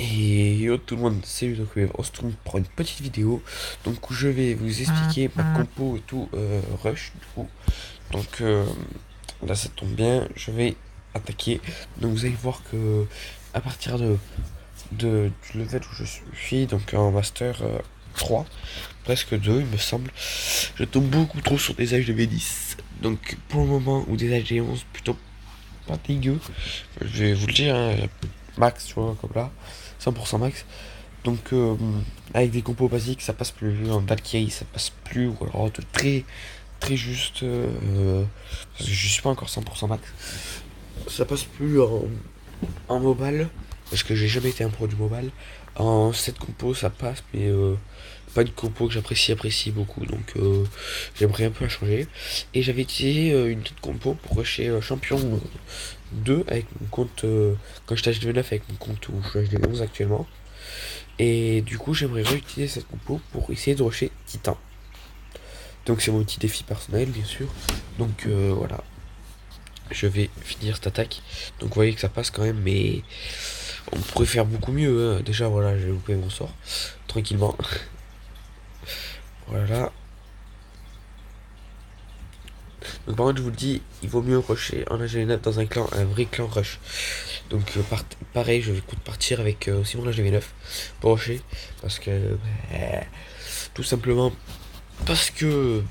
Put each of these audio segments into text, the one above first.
Et yo tout le monde, salut, donc on se retrouve pour une petite vidéo donc où je vais vous expliquer ma compo et tout rush du coup. Donc là ça tombe bien, je vais attaquer. Donc vous allez voir que à partir du level où je suis, donc en master 3, presque 2 il me semble, je tombe beaucoup trop sur des HDV10. Donc pour le moment, ou des HG11 plutôt pas dégueu, je vais vous le dire, hein, max tu vois comme là, 100% max. Donc avec des compos basiques ça passe plus, en Valkyrie ça passe plus, ou alors de très très juste, parce que je suis pas encore 100% max, ça passe plus en mobile, parce que j'ai jamais été un pro du mobile. En 7 compos ça passe, mais pas une compo que j'apprécie beaucoup, donc j'aimerais un peu la changer. Et j'avais utilisé une autre compo pour rusher champion 2 avec mon compte, quand j'étais HDV9 avec mon compte où je suis HDV11 actuellement. Et du coup, j'aimerais réutiliser cette compo pour essayer de rusher Titan. Donc c'est mon petit défi personnel, bien sûr. Donc voilà, je vais finir cette attaque. Donc vous voyez que ça passe quand même, mais on pourrait faire beaucoup mieux, hein. Déjà voilà, j'ai loupé mon sort tranquillement. Voilà. Donc par contre, je vous le dis, il vaut mieux rusher en AGV9 dans un clan, un vrai clan rush. Donc pareil, je vais partir avec aussi mon AGV9 pour rusher, parce que tout simplement parce que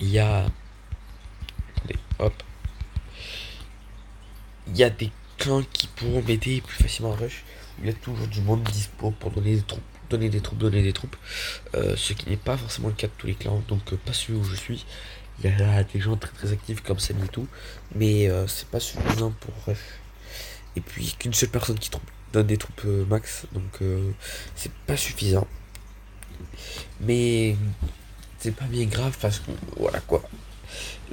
il y a, allez, hop, il y a des clans qui pourront m'aider plus facilement à rush. Il y a toujours du monde dispo pour donner des troupes, donner des troupes. Ce qui n'est pas forcément le cas de tous les clans, donc pas celui où je suis. Il y a des gens très très actifs comme Samy et tout, mais c'est pas suffisant pour rush. Et puis qu'une seule personne qui donne des troupes max, donc c'est pas suffisant. Mais c'est pas bien grave parce que voilà quoi.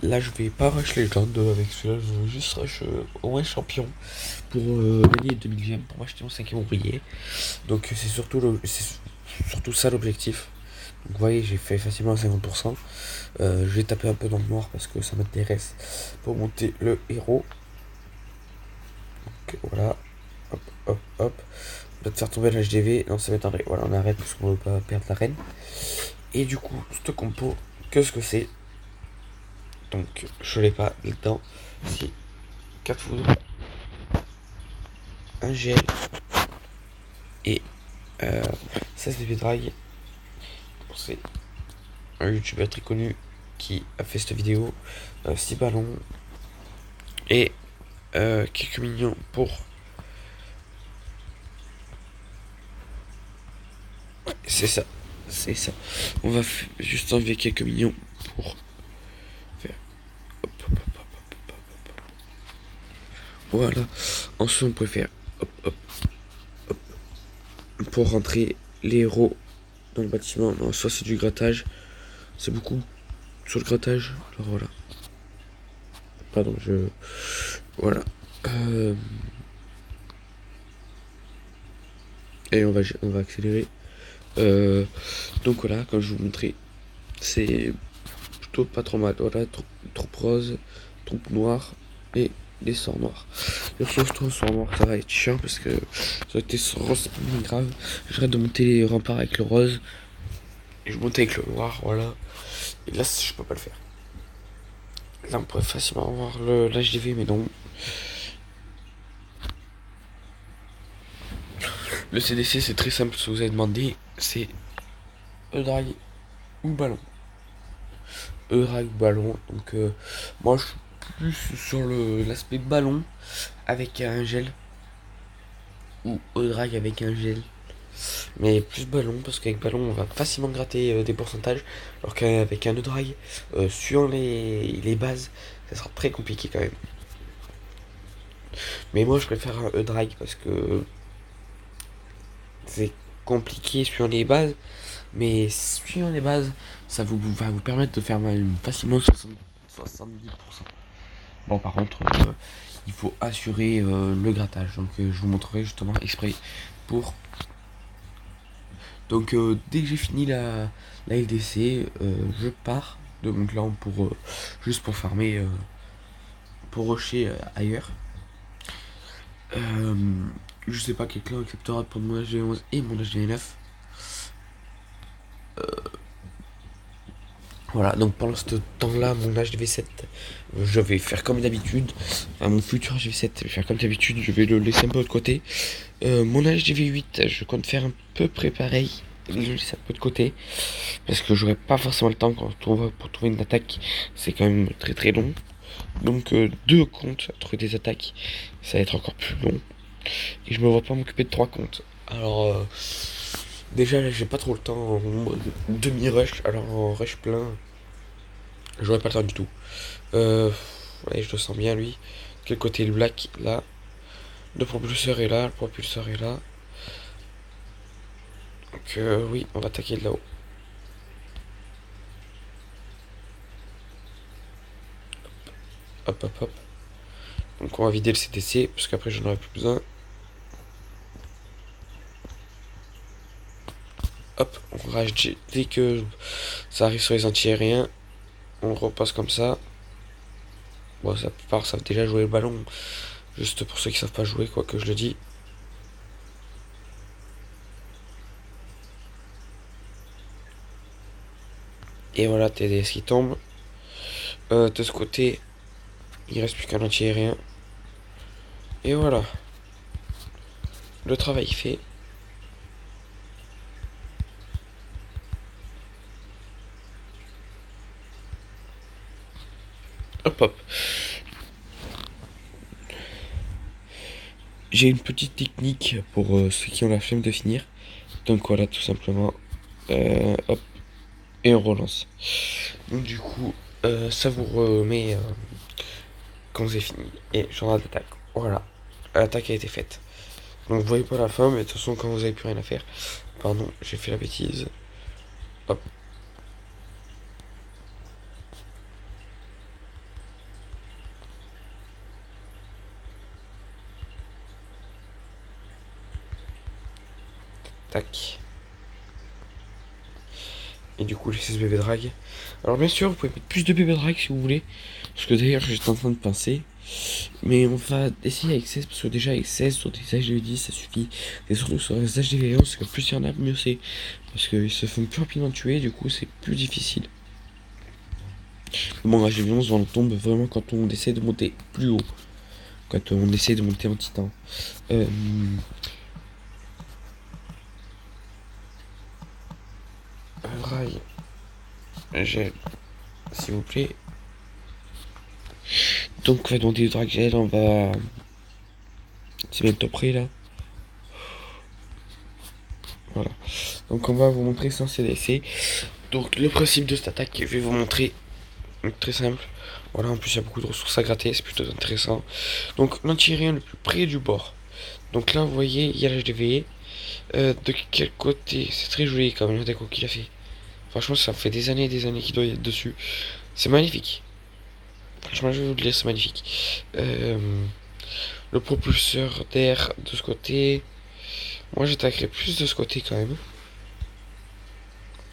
Là je vais pas rush Legend avec celui-là, je veux juste rush au moins champion pour gagner 2000 gemmes pour m'acheter mon 5ème ouvrier. Donc c'est surtout ça l'objectif. Donc vous voyez, j'ai fait facilement 50%. Je vais taper un peu dans le noir parce que ça m'intéresse pour monter le héros. Donc voilà, hop, hop, hop. On va faire tomber l'HDV. Non, ça m'étonnerait. Voilà, on arrête parce qu'on veut pas perdre la reine. Et du coup, ce compo, qu'est-ce que c'est? Donc, je l'ai pas là-dedans. C'est 4 foudres, un gel et 16 bébés drag. C'est un youtubeur très connu qui a fait cette vidéo. 6 ballons et quelques millions pour. Ouais, c'est ça. C'est ça. On va juste enlever quelques millions pour faire. Hop, hop, hop, hop, hop, hop. Voilà. Ensuite, on peut faire. Hop, hop, hop. Pour rentrer les héros dans le bâtiment. Non, soit c'est du grattage. C'est beaucoup sur le grattage. Alors voilà. Pardon, je. Voilà. Euh, Et on va accélérer. Donc voilà, comme je vous montrais, c'est plutôt pas trop mal. Voilà, troupe rose, troupe noire et des sorts noirs. Les sorts noirs, ça va être chiant parce que ça a été rose, c'est pas bien grave. J'arrête de monter les remparts avec le rose et je monte avec le noir, voilà. Et là, je peux pas le faire. Là, on pourrait facilement avoir l'HDV, mais non. Le CDC, c'est très simple. Si vous avez demandé, c'est E-Drag ou ballon. E-Drag ou ballon. Donc, moi, je suis plus sur l'aspect ballon avec un gel. Ou E-Drag avec un gel. Mais plus ballon, parce qu'avec ballon, on va facilement gratter des pourcentages. Alors qu'avec un E-Drag, sur les bases, ça sera très compliqué quand même. Mais moi, je préfère un E-Drag parce que c'est compliqué sur les bases. Mais suivant les bases, ça va vous permettre de faire facilement 70%. Bon, par contre, il faut assurer le grattage. Donc, je vous montrerai justement exprès pour. Donc, dès que j'ai fini la LDC, je pars de mon clan pour juste pour farmer, pour rusher ailleurs. Je sais pas quel clan acceptera de prendre mon HDV11 et mon HDV9. Voilà, donc pendant ce temps-là, mon HDV7, je vais faire comme d'habitude. Enfin, mon futur HDV7, je vais faire comme d'habitude, je vais le laisser un peu de côté. Mon HDV8, je compte faire un peu près pareil. Je le laisse un peu de côté. Parce que j'aurai pas forcément le temps pour trouver une attaque. C'est quand même très très long. Donc deux comptes à trouver des attaques, ça va être encore plus long. Et je me vois pas m'occuper de trois comptes. Alors déjà là j'ai pas trop le temps en demi-rush. Alors en rush plein, j'aurais pas le temps du tout. Ouais, je le sens bien lui. Quel côté le black là. Le propulseur est là, le propulseur est là. Donc oui, on va attaquer de là-haut. Hop hop hop. Donc on va vider le CTC parce qu'après j'en aurai plus besoin. Hop, on rage dès que ça arrive sur les anti-aériens. On repasse comme ça. Bon, ça part, ça déjà jouer le ballon. Juste pour ceux qui savent pas jouer, quoi que je le dis. Et voilà, TDS qui tombe. De ce côté, il reste plus qu'un anti-aérien. Et voilà. Le travail fait. Hop hop. J'ai une petite technique pour ceux qui ont la flemme de finir. Donc voilà, tout simplement. Hop. Et on relance. Donc du coup, ça vous remet quand vous avez fini. Et j'en ai d'attaque. Voilà. L'attaque a été faite. Donc vous voyez pas la fin, mais de toute façon quand vous avez plus rien à faire. Pardon, j'ai fait la bêtise. Hop. Tac. Et du coup j'ai 16 bébés drag. Alors bien sûr vous pouvez mettre plus de bébés drag si vous voulez. Parce que d'ailleurs j'étais en train de pincer. Mais on va essayer avec 16 parce que déjà avec 16 sur des HDV10 ça suffit. Et surtout sur les HDV11 c'est que plus il y en a mieux c'est. Parce qu'ils se font plus rapidement tuer du coup c'est plus difficile. Bon HDV11 on tombe vraiment quand on essaie de monter plus haut. Quand on essaie de monter en titan. Rail. Gel. S'il vous plaît. Donc on va demander du drag gel, on va. C'est bientôt prêt là. Voilà. Donc on va vous montrer sans CDC. Donc le principe de cette attaque, je vais vous montrer. Très simple. Voilà, en plus il y a beaucoup de ressources à gratter, c'est plutôt intéressant. Donc l'anti-aérien le plus près du bord. Donc là vous voyez, il y a l'HDV. De quel côté? C'est très joli quand même la déco qu'il a fait. Franchement ça fait des années et des années qu'il doit y être dessus. C'est magnifique. Franchement je vais vous le dire, c'est magnifique. Le propulseur d'air de ce côté. Moi j'attaquerai plus de ce côté quand même.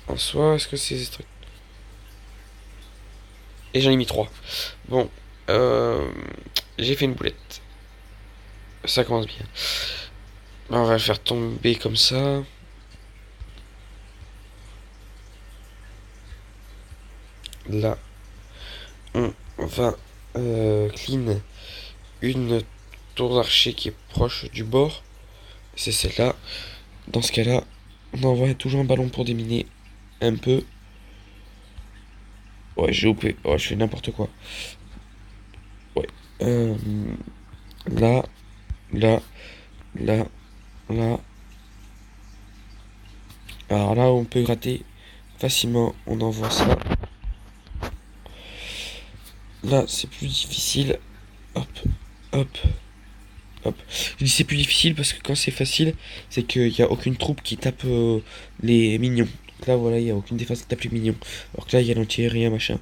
En soi, est-ce que c'est des trucs. Et j'en ai mis 3. Bon, j'ai fait une boulette. Ça commence bien. On va le faire tomber comme ça. Là, on va clean une tour d'archer qui est proche du bord. C'est celle-là. Dans ce cas-là, on envoie toujours un ballon pour déminer un peu. Ouais, j'ai loupé. Ouais, je fais n'importe quoi. Ouais. Là, là, là, là. Alors là, on peut gratter facilement. On envoie ça. Là, c'est plus difficile. Hop, hop, hop. Je dis c'est plus difficile parce que quand c'est facile, c'est qu'il n'y a aucune troupe qui tape les minions. Donc là, voilà, il n'y a aucune défense qui tape les minions. Alors que là, il y a l'anti-aérien, machin.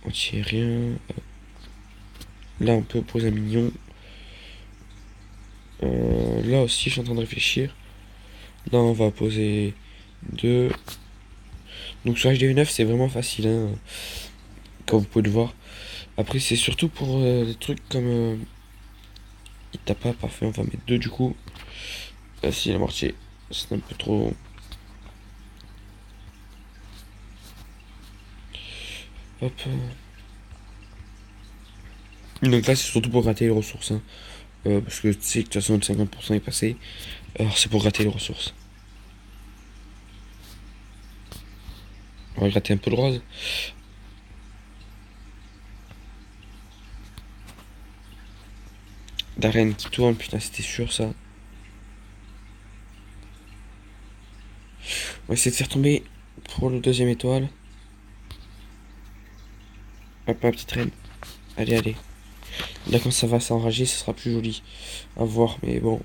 Anti-aérien. Là, on peut poser un minion. Là aussi, je suis en train de réfléchir. Là, on va poser deux. Donc sur HDV9, c'est vraiment facile, hein, comme vous pouvez le voir. Après, c'est surtout pour des trucs comme Il tape pas, parfait, on va mettre 2 du coup. Si la mortier, c'est un peu trop. Hop. Donc là, c'est surtout pour gratter les ressources. Hein. Parce que tu sais que de toute façon, le 50% est passé. Alors c'est pour gratter les ressources. On va gratter un peu le rose. L'arène qui tourne, putain, c'était sûr ça. On va essayer de faire tomber pour le deuxième étoile. Hop, ma petite reine. Allez, allez. Là, quand ça va s'enrager, ce sera plus joli à voir, mais bon.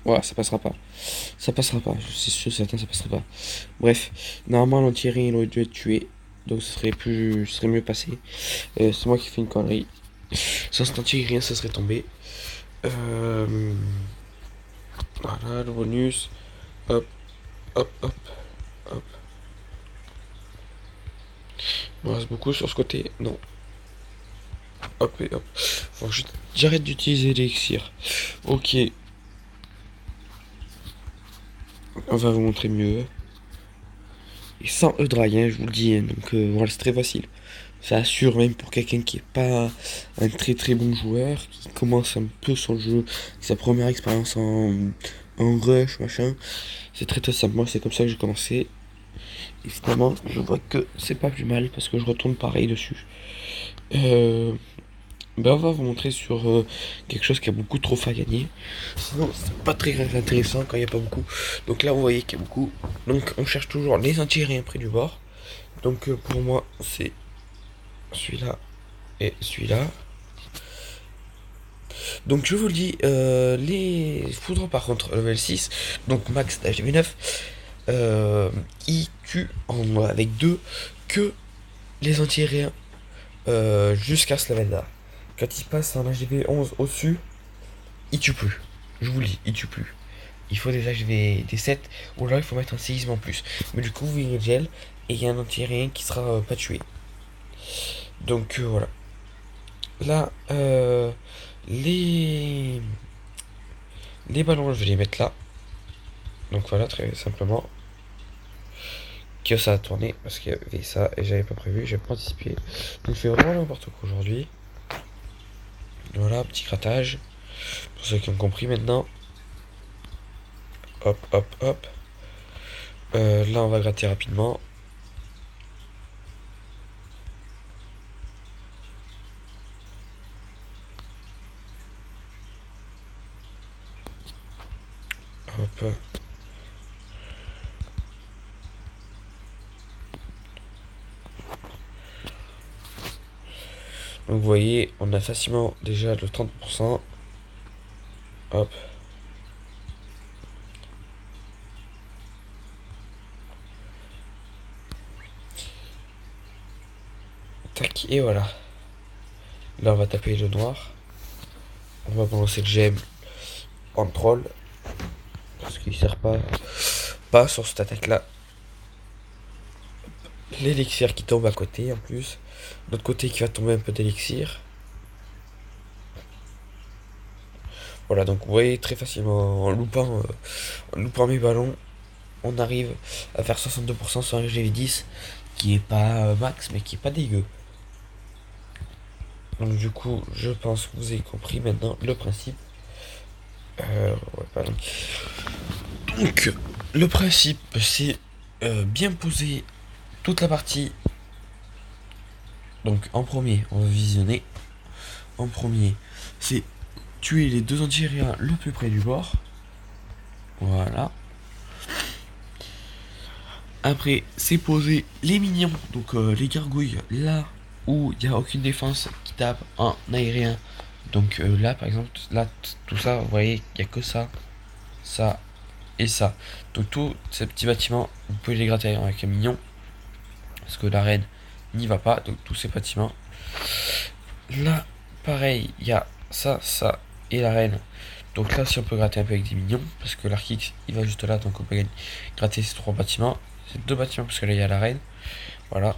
Voilà, ça passera pas. Ça passera pas, je suis sûr certain, ça passera pas. Bref, normalement, l'anti-aérien, il aurait dû être tué. Donc, ce serait mieux passé. C'est moi qui fais une connerie. Sans cet anti-aérien, ça serait tombé. Voilà, le bonus. Hop, hop, hop, hop. Il me reste beaucoup sur ce côté. Non. Hop et hop. Faut que j'arrête d'utiliser l'élixir. Ok. On va vous montrer mieux. Et sans E-Dry, hein, je vous le dis. Hein, donc voilà, c'est très facile. Ça assure même pour quelqu'un qui est pas un très très bon joueur, qui commence un peu son jeu, sa première expérience en rush, machin. C'est très très simple. Moi, c'est comme ça que j'ai commencé. Et finalement, je vois que c'est pas plus mal parce que je retourne pareil dessus. Ben on va vous montrer sur quelque chose qui a beaucoup trop à gagner. Sinon, c'est pas très intéressant quand il n'y a pas beaucoup. Donc là, vous voyez qu'il y a beaucoup. Donc, on cherche toujours les anti-aériens près du bord. Donc, pour moi, c'est celui-là et celui-là. Donc, je vous le dis, les foudres, par contre, level 6, donc max d'HDV9, ils tuent avec 2 que les anti-aériens jusqu'à ce level-là. Quand il passe en HDV 11 au-dessus, il tue plus. Je vous le dis, il tue plus. Il faut des HDV des 7 ou alors il faut mettre un séisme en plus. Mais du coup, vous voyez le gel et il y a un anti-aérien qui sera pas tué. Donc voilà. Là, les ballons, je vais les mettre là. Donc voilà, très simplement. Que ça a tourné parce qu'il y avait ça et j'avais pas prévu, j'avais pas anticipé. Donc je fais vraiment n'importe quoi aujourd'hui. Voilà, petit grattage. Pour ceux qui ont compris maintenant. Hop, hop, hop. Là, on va gratter rapidement. Hop. Donc vous voyez, on a facilement déjà le 30%. Hop. Tac, et voilà. Là, on va taper le noir. On va balancer le gemme en troll. Parce qu'il sert pas sur cette attaque-là. L'élixir qui tombe à côté en plus. L'autre côté qui va tomber un peu d'élixir. Voilà, donc vous voyez très facilement en loupant mes ballons, on arrive à faire 62% sur un GV10 qui est pas max mais qui est pas dégueu. Donc du coup, je pense que vous avez compris maintenant le principe. Ouais, pardon. Donc, le principe, c'est bien poser toute la partie. Donc, en premier, on va visionner. En premier, c'est tuer les deux anti-aériens le plus près du bord. Voilà. Après, c'est poser les minions, donc les gargouilles, là où il n'y a aucune défense qui tape en aérien. Donc là, par exemple, là, tout ça, vous voyez, il n'y a que ça, ça et ça. Donc tous ces petits bâtiments, vous pouvez les gratter avec un mignon. Parce que la reine n'y va pas, donc tous ces bâtiments. Là, pareil, il y a ça, ça et la reine. Donc là, si on peut gratter un peu avec des minions, parce que l'arc il va juste là, donc on peut gratter ces 3 bâtiments. C'est 2 bâtiments, parce que là, il y a la reine. Voilà.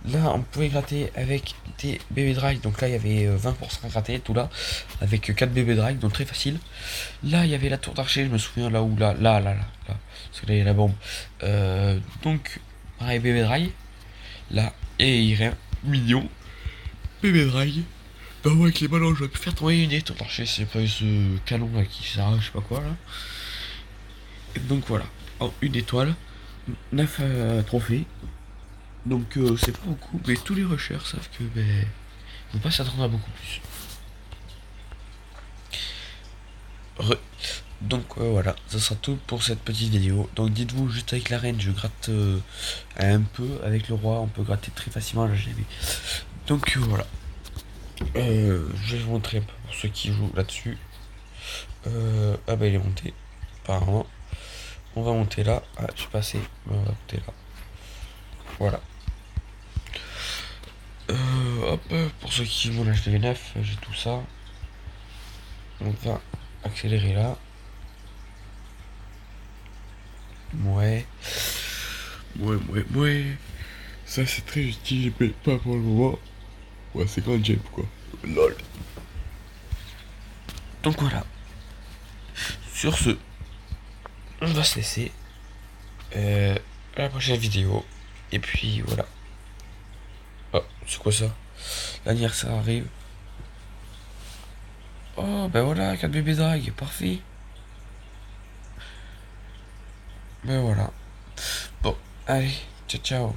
là, on pouvait gratter avec des bébés drag. Donc là, il y avait 20% gratté, tout là, avec 4 bébés drag, donc très facile. Là, il y avait la tour d'archer, je me souviens, là où, là. Parce que là, il y a la bombe. Donc, pareil, bébé drag. Là, et il rien, mignon. Bébé drag. Bah ouais, avec les ballons, j'aurais pu faire tomber une idée, tour d'archer, c'est pas ce canon là qui s'arrache, je sais pas quoi là. Et donc voilà, en une étoile, 9 trophées. Donc c'est pas beaucoup, mais tous les rushers savent que ben, faut pas s'attendre à beaucoup plus. Donc voilà, ça sera tout pour cette petite vidéo. Donc dites-vous, juste avec la reine, je gratte un peu. Avec le roi, on peut gratter très facilement la GB. Donc voilà. Je vais vous montrer un peu pour ceux qui jouent là-dessus. Ah bah il est monté, apparemment. On va monter là. Ah, je suis passé, mais on va monter là. Voilà. Hop, pour ceux qui vont acheter les 9, j'ai tout ça. On va accélérer là. Ouais. Ouais. Ça c'est très utile, mais pas pour le moment. Ouais, c'est quand j'aime quoi. Lol. Donc voilà. Sur ce, on va se laisser. À la prochaine vidéo. Et puis voilà. Oh, c'est quoi ça? L'anniversaire arrive. Oh, ben voilà, 4 bébés drag, parfait. Ben voilà. Bon, allez, ciao ciao.